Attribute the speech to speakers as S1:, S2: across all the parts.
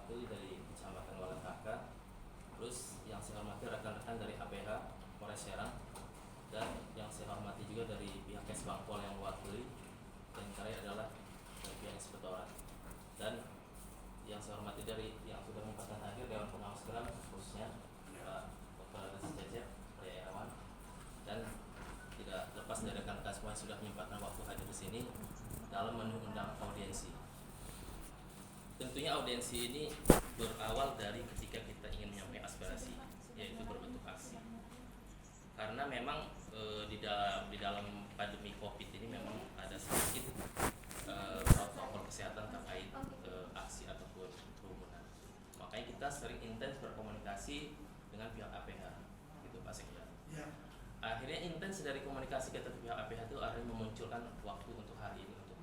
S1: Mewakili dari Kecamatan Walentaka, terus yang saya hormati rekan-rekan dari APH Polres Serang, dan yang saya hormati juga dari pihak Kesbangpol yang mewakili, dan terakhir adalah dari pihak Inspektorat, dan yang saya hormati dari yang sudah menyempatkan hadir Dewan Pengawas Geram, khususnya Pak Dr. Aziz Cecep, Pak Irawan, dan tidak lepas dari rekan-rekan semua yang sudah menyempatkan waktu hadir di sini dalam mengundang audiensi. Tentunya audiensi ini berawal dari ketika kita ingin menyampaikan aspirasi, yaitu berbentuk aksi. Karena memang di dalam pandemi COVID ini memang ada sedikit protokol kesehatan terkait aksi ataupun kerumunan. Makanya kita sering intens berkomunikasi dengan pihak APH, gitu Pak Sekda. Ya. Akhirnya intens dari komunikasi kita ke pihak APH itu akhirnya memunculkan waktu untuk hari ini untuk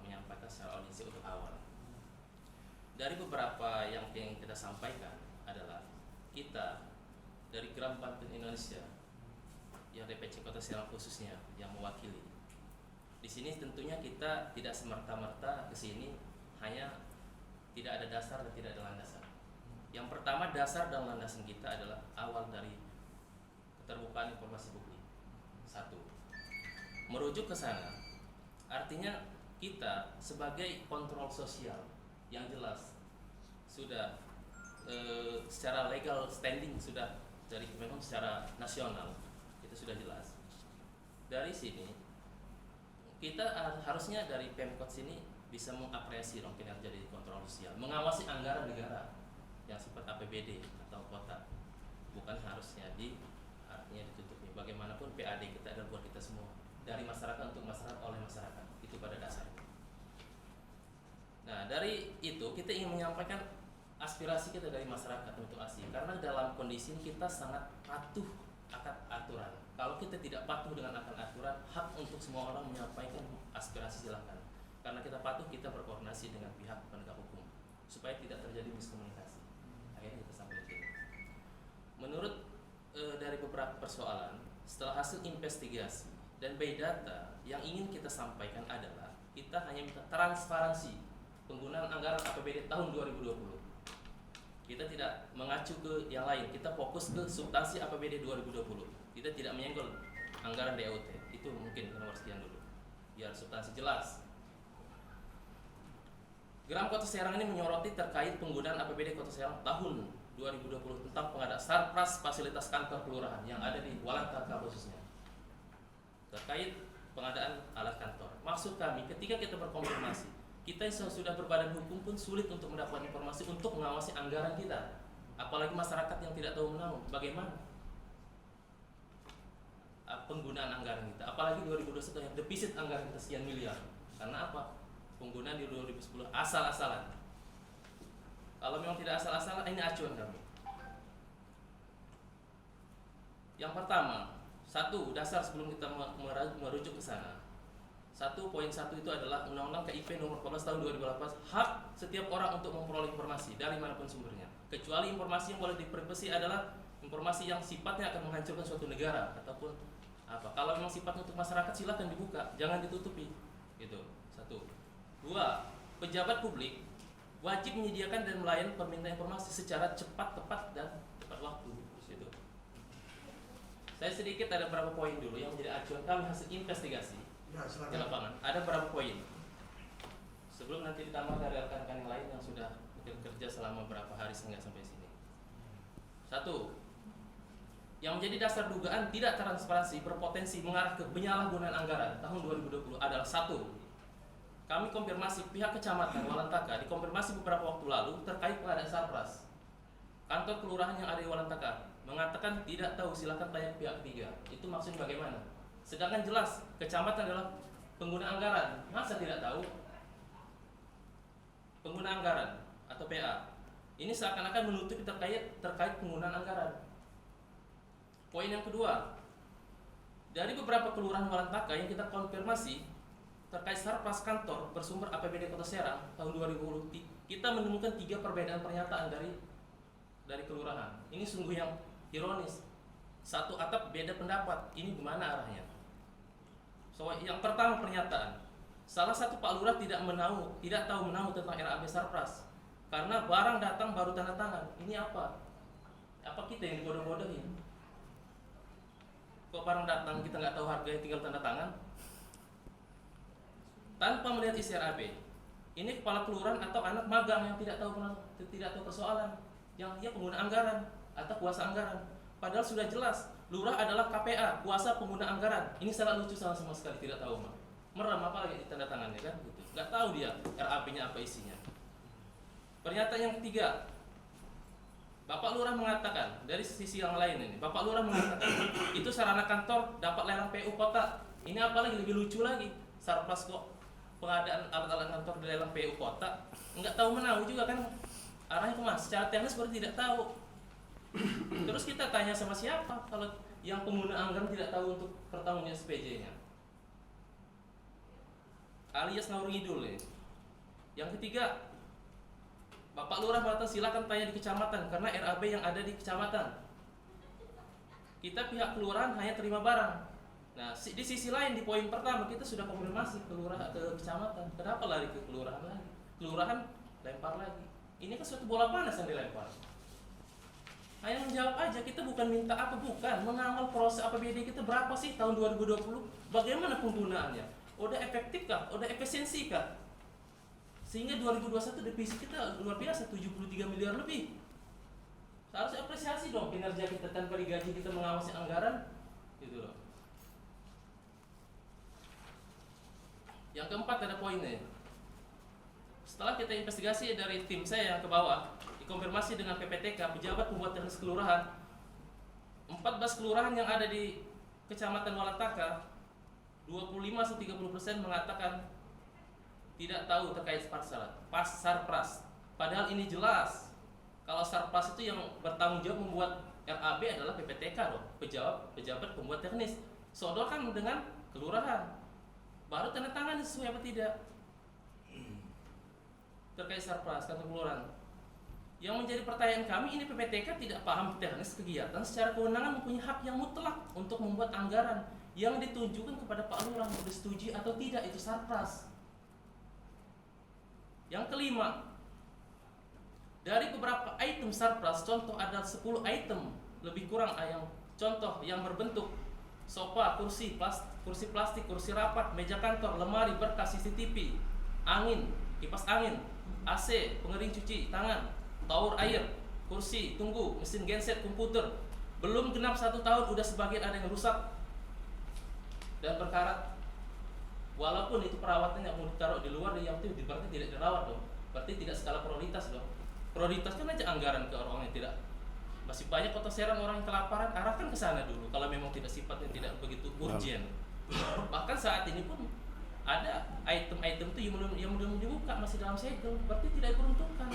S1: menyampaikan secara audiensi untuk awal. Dari beberapa yang kita sampaikan adalah kita dari Geram Banten Indonesia yang DPC Kota Serang khususnya yang mewakili. Di sini tentunya kita tidak semerta-merta ke sini hanya tidak ada dasar dan tidak ada landasan. Yang pertama, dasar dan landasan kita adalah awal dari keterbukaan informasi publik. Satu, merujuk ke sana artinya kita sebagai kontrol sosial yang jelas sudah secara legal standing sudah dari Kemenhub secara nasional itu sudah jelas. Dari sini kita harusnya dari Pemkot sini bisa mengapresiasi dong kinerja dari kontrol sosial, mengawasi anggaran negara yang sifat APBD atau kota, bukan harusnya artinya ditutupi. Bagaimanapun PAD kita adalah buat kita semua, dari masyarakat untuk masyarakat, oleh masyarakat, itu pada dasarnya. Nah, dari itu kita ingin menyampaikan aspirasi kita dari masyarakat untuk aksi, karena dalam kondisi ini kita sangat patuh akan aturan. Kalau kita tidak patuh dengan akan aturan, hak untuk semua orang menyampaikan aspirasi silakan. Karena kita patuh, kita berkoordinasi dengan pihak penegak hukum supaya tidak terjadi miskomunikasi. Akhirnya kita sampai di sini. Menurut dari beberapa persoalan, setelah hasil investigasi dan by data, yang ingin kita sampaikan adalah kita hanya minta transparansi penggunaan anggaran APBD tahun 2020. Kita tidak mengacu ke yang lain, kita fokus ke substansi APBD 2020. Kita tidak menyenggol anggaran DAUT. Itu mungkin nomor sekian dulu, biar substansi jelas. Geram Kota Serang ini menyoroti terkait penggunaan APBD Kota Serang tahun 2020 tentang pengadaan sarpras fasilitas kantor kelurahan yang ada di Walentaka khususnya, terkait pengadaan alat kantor. Maksud kami, ketika kita berkonfirmasi, kita yang sudah berbadan hukum pun sulit untuk mendapatkan informasi untuk mengawasi anggaran kita, apalagi masyarakat yang tidak tahu menahu bagaimana penggunaan anggaran kita, apalagi 2021 yang defisit anggaran kita sekian miliar. Karena apa? Penggunaan di 2010 asal-asalan. Kalau memang tidak asal-asalan, ini acuan kami. Yang pertama, satu, dasar sebelum kita merujuk ke sana. 1.1 itu adalah Undang-Undang KIP nomor 14 tahun 2018, hak setiap orang untuk memperoleh informasi dari manapun sumbernya, kecuali informasi yang boleh diprivasi adalah informasi yang sifatnya akan menghancurkan suatu negara ataupun apa. Kalau memang sifatnya untuk masyarakat, silakan dibuka, jangan ditutupi. Itu satu. Dua, pejabat publik wajib menyediakan dan melayani permintaan informasi secara cepat, tepat, dan tepat waktu. Itu. Saya sedikit ada beberapa poin dulu yang menjadi acuan kami hasil investigasi di lapangan. Ada beberapa poin. Sebelum nanti ditambah dari rekan-rekan yang lain yang sudah bekerja selama beberapa hari sehingga sampai sini. Satu, yang menjadi dasar dugaan tidak transparansi berpotensi mengarah ke penyalahgunaan anggaran tahun 2020 adalah satu, kami konfirmasi pihak Kecamatan Walentaka dikonfirmasi beberapa waktu lalu terkait pengadaan sarpras. Kantor kelurahan yang ada di Walentaka mengatakan tidak tahu, silakan tanya pihak ketiga. Itu maksudnya bagaimana? Sedangkan jelas kecamatan adalah pengguna anggaran, masa tidak tahu pengguna anggaran atau PA? Ini seakan-akan menutupi terkait penggunaan anggaran. Poin yang kedua, dari beberapa kelurahan Walentaka yang kita konfirmasi terkait sarpras kantor bersumber APBD Kota Serang tahun 2020, kita menemukan 3 perbedaan pernyataan dari kelurahan. Ini sungguh yang ironis. Satu atap beda pendapat. Ini gimana arahnya? So, yang pertama pernyataan, salah satu Pak Lurah tidak tahu menahu tentang RAB sarpras. Karena barang datang baru tanda tangan. Ini apa? Apa kita yang dibodoh-bodohin? Kok barang datang kita nggak tahu harganya, tinggal tanda tangan? Tanpa melihat isi RAB. Ini kepala kelurahan atau anak magang yang tidak tahu persoalan, yang dia pengguna anggaran atau kuasa anggaran. Padahal sudah jelas, lurah adalah KPA, kuasa pengguna anggaran. Ini sangat lucu sama sekali, tidak tahu mah. Merem apa lagi di tanda tangannya kan? Gitu. Nggak tahu dia RAB-nya apa isinya. Pernyataan yang ketiga, Bapak Lurah mengatakan, dari sisi yang lain ini, Bapak Lurah mengatakan itu sarana kantor dapat lelang PU kota. Ini apalagi lebih lucu lagi, Sarpras kok pengadaan alat-alat kantor di lelang PU kota, nggak tahu menahu juga kan arahnya kemana. Secara teknis seperti tidak tahu. Terus kita tanya sama siapa kalau yang pengguna anggaran tidak tahu untuk pertanggungan SPJ-nya? Alias ngawur ngidul ya. Yang ketiga, Bapak Lurah mengatakan silakan tanya di kecamatan karena RAB yang ada di kecamatan. Kita pihak kelurahan hanya terima barang. Nah, di sisi lain di poin pertama kita sudah konfirmasi ke kecamatan. Kenapa lari ke kelurahan lagi? Kelurahan lempar lagi. Ini kan suatu bola panas yang dilempar. Hanya menjawab aja, kita bukan minta apa, bukan mengawal proses APBD kita berapa sih tahun 2020? Bagaimana penggunaannya? Udah efektif kah? Udah efisiensi kah? Sehingga 2021 defisit kita luar biasa 73 miliar lebih. Seharusnya apresiasi dong kinerja kita tanpa digaji kita mengawasi anggaran gitu loh. Yang keempat ada poinnya. Setelah kita investigasi dari tim saya yang ke bawah, dikonfirmasi dengan PPTK, pejabat pembuat teknis kelurahan, 14 kelurahan yang ada di Kecamatan Walataka, 25-30% mengatakan tidak tahu terkait Sarpras. Padahal ini jelas. Kalau Sarpras itu yang bertanggung jawab membuat RAB adalah PPTK loh, pejabat pembuat teknis. Sodorkan dengan kelurahan. Baru tanda tangan sesuai apa tidak. Terkait Sarpras kantor kelurahan. Yang menjadi pertanyaan kami, ini PPTK tidak paham teknis kegiatan secara kewenangan mempunyai hak yang mutlak untuk membuat anggaran yang ditunjukkan kepada Pak Lurah untuk disetujui atau tidak itu Sarpras. Yang kelima, dari beberapa item Sarpras, contoh ada 10 item lebih kurang yang contoh yang berbentuk sofa, kursi plastik, kursi rapat, meja kantor, lemari, berkas, CCTV, angin, kipas angin, AC, pengering cuci tangan, tower air, kursi, tunggu, mesin genset, komputer. Belum genap 1 tahun udah sebagian ada yang rusak dan berkarat. Walaupun itu perawatannya mau ditaruh di luar, yang itu berarti tidak dirawat dong. Berarti tidak skala prioritas dong. Prioritas kan aja anggaran ke orang yang tidak. Masih banyak Kota Serang orang yang kelaparan, arahkan ke sana dulu kalau memang tidak sifatnya tidak begitu urgent. Bahkan saat ini pun ada item-item itu yang belum dibuka, masih dalam segel, berarti tidak diperuntukkan.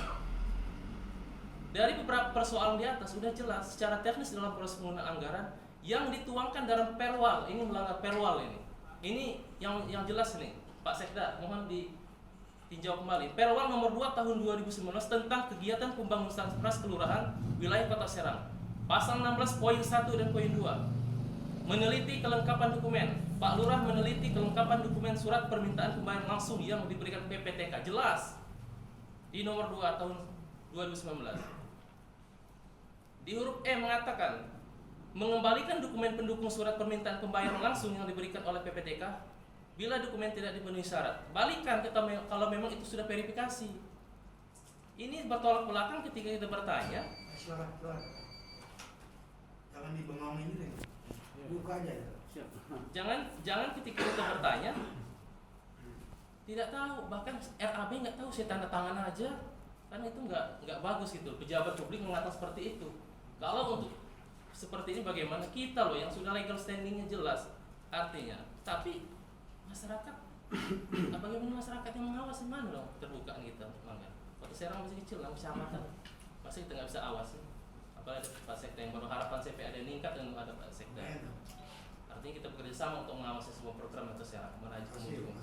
S1: Dari beberapa persoalan di atas sudah jelas secara teknis dalam proses penggunaan anggaran yang dituangkan dalam perwal, ini melanggar perwal ini. Ini yang jelas nih, Pak Sekda, mohon ditinjau kembali. Perwal nomor 2 tahun 2019 tentang kegiatan pembangunan Sarpras kelurahan wilayah Kota Serang. Pasal 16 poin 1 dan poin 2. Meneliti kelengkapan dokumen. Pak Lurah meneliti kelengkapan dokumen surat permintaan pembayaran langsung yang diberikan PPTK. Jelas. Di nomor 2 tahun 2019. Di huruf E mengatakan mengembalikan dokumen pendukung surat permintaan pembayaran langsung yang diberikan oleh PPTK bila dokumen tidak dipenuhi syarat. Balikan kalau memang itu sudah verifikasi. Ini bertolak belakang ketika kita bertanya.
S2: Silakan. Jangan dibengongin ini. Buka aja.
S1: Jangan ketika kita bertanya tidak tahu, bahkan RAB nggak tahu, saya tanda tangan aja. Kan itu nggak bagus gitu. Pejabat publik mengatakan seperti itu. Kalau untuk seperti ini bagaimana kita loh yang sudah legal standingnya jelas artinya, tapi masyarakat bagaimana masyarakat yang mengawasi mana dong terbukaan kita melanggar. Kota Serang masih kecil, kecamatan masih kita nggak bisa awas. Apalagi ada Pak Sekda yang baru harapan CPA ada meningkat dan ada Pak Sekda. Artinya kita bekerja sama untuk mengawasi semua program Kota Serang menuju kemudian.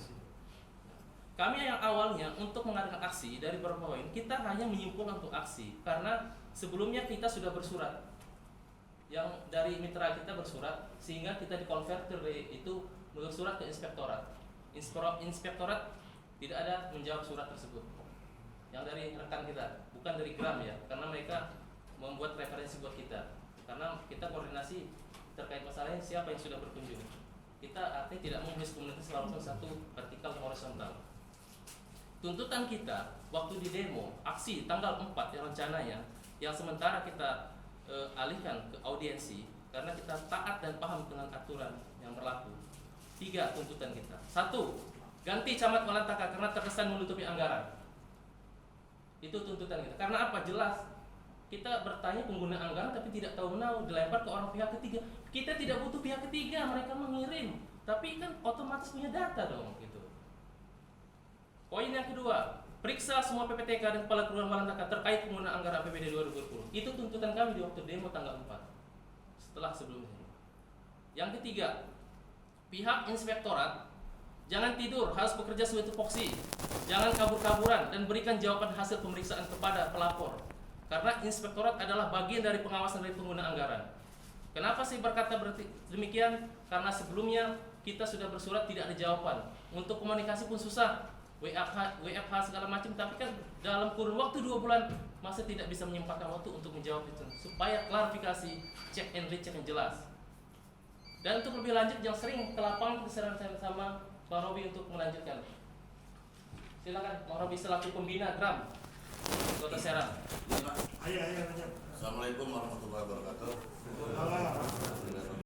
S1: Kami yang awalnya untuk mengadakan aksi dari beberapa poin kita hanya menyimpulkan untuk aksi karena sebelumnya kita sudah bersurat. Yang dari mitra kita bersurat sehingga kita dikonverter itu menulis surat ke inspektorat. Inspektorat tidak ada menjawab surat tersebut. Yang dari rekan kita bukan dari Gram ya, karena mereka membuat referensi buat kita. Karena kita koordinasi terkait masalahnya siapa yang sudah berkunjung. Kita artinya tidak menulis komunitas langsung satu vertikal horizontal. Tuntutan kita waktu di demo aksi tanggal 4 yang rencananya, yang sementara kita alihkan ke audiensi karena kita taat dan paham dengan aturan yang berlaku. 3 tuntutan kita. 1. Ganti camat Walantaka karena terkesan menutupi anggaran. Itu tuntutan kita. Karena apa? Jelas kita bertanya pengguna anggaran tapi tidak tahu menahu, dilempar ke orang pihak ketiga. Kita tidak butuh pihak ketiga, mereka mengirim. Tapi kan otomatis punya data dong gitu. Poin yang kedua, periksa semua PPTK dan kepala kelurahan Walantaka terkait penggunaan anggaran APBD 2020. Itu tuntutan kami di waktu demo tanggal 4. Setelah sebelumnya. Yang ketiga, pihak inspektorat jangan tidur, harus bekerja sesuai tupoksi. Jangan kabur-kaburan dan berikan jawaban hasil pemeriksaan kepada pelapor. Karena inspektorat adalah bagian dari pengawasan dari pengguna anggaran. Kenapa sih berkata demikian? Karena sebelumnya kita sudah bersurat tidak ada jawaban. Untuk komunikasi pun susah. WFH segala macam, tapi kan dalam kurun waktu 2 bulan masih tidak bisa menyempatkan waktu untuk menjawab itu. Supaya klarifikasi, check and recheck yang jelas. Dan untuk lebih lanjut yang sering ke lapangan kita sama Bang Robi untuk melanjutkan. Silakan Bang Robi selaku pembina Gram Kota Serang.
S2: Ayo.
S3: Assalamualaikum warahmatullahi wabarakatuh.
S2: Allah.